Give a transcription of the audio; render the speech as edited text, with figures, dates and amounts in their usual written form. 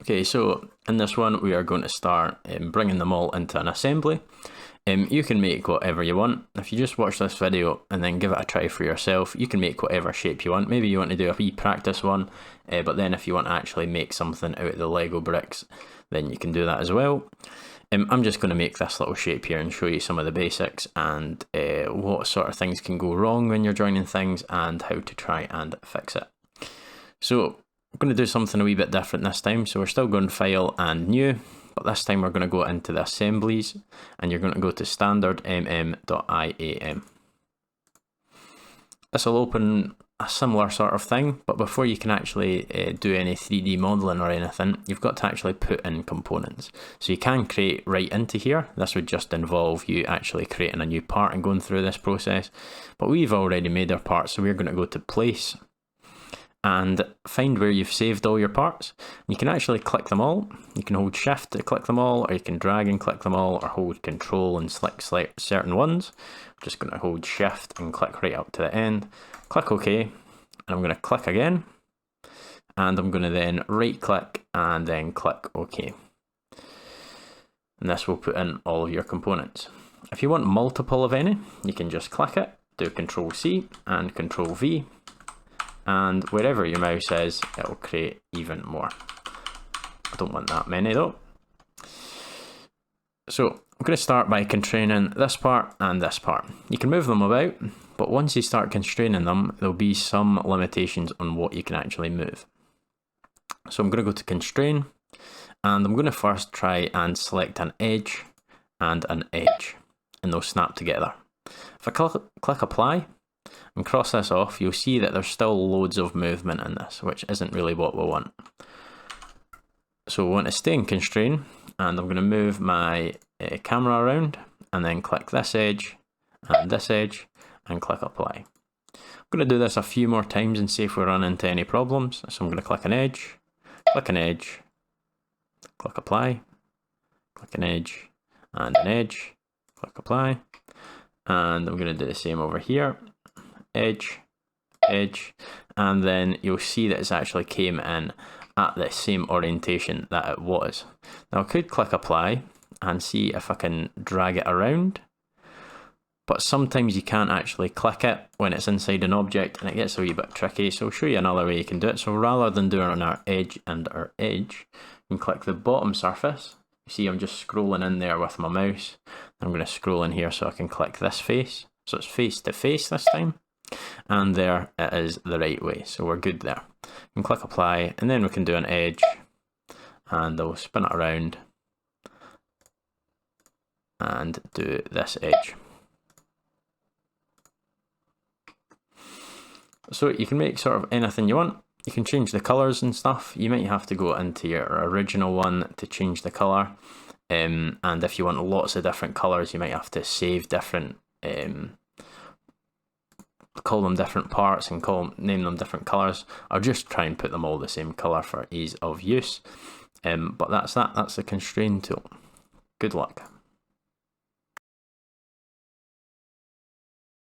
Okay, so in this one we are going to start bringing them all into an assembly. You can make whatever you want. If you just watch this video and then give it a try for yourself, you can make whatever shape you want. Maybe you want to do a wee practice one, but then if you want to actually make something out of the Lego bricks, then you can do that as well. I'm just going to make this little shape here and show you some of the basics and what sort of things can go wrong when you're joining things and how to try and fix it. So I'm going to do something a wee bit different this time. So we're still going File and New, but this time we're going to go into the Assemblies and you're going to go to Standard mm.iam. This will open a similar sort of thing, but before you can actually do any 3D modeling or anything, you've got to actually put in components. So you can create right into here. This would just involve you actually creating a new part and going through this process, but we've already made our part, so we're going to go to Place and find where you've saved all your parts. You can actually click them all. You can hold Shift to click them all, or you can drag and click them all, or hold Control and select certain ones. I'm just going to hold Shift and click right up to the end. Click OK, and I'm going to click again, and I'm going to then right click and then click OK. And this will put in all of your components. If you want multiple of any, you can just click it, do Control C and Control V, and wherever your mouse is, it will create even more. I don't want that many though. So I'm going to start by constraining this part and this part. You can move them about, but once you start constraining them, there'll be some limitations on what you can actually move. So I'm going to go to Constrain, and I'm going to first try and select an edge and an edge, and they'll snap together. If I click Apply and cross this off, you'll see that there's still loads of movement in this, which isn't really what we want. So we want to stay in Constrain, and I'm going to move my camera around and then click this edge and click Apply. I'm going to do this a few more times and see if we run into any problems. So I'm going to click an edge, click Apply, click an edge, click Apply, and I'm going to do the same over here, edge, and then you'll see that it's actually came in at the same orientation that it was. Now I could click Apply and see if I can drag it around, but sometimes you can't actually click it when it's inside an object and it gets a wee bit tricky, so I'll show you another way you can do it. So rather than doing it on our edge and our edge, you can click the bottom surface. You see I'm just scrolling in there with my mouse. I'm going to scroll in here so I can click this face, so it's face to face this time, and there it is the right way, so we're good there. You can click Apply, and then we can do an edge, and I'll spin it around and do this edge. So you can make sort of anything you want. You can change the colours and stuff. You might have to go into your original one to change the colour, and if you want lots of different colours, you might have to save different call them different parts and name them different colours. I'll just try and put them all the same colour for ease of use. But that's the constrain tool. Good luck.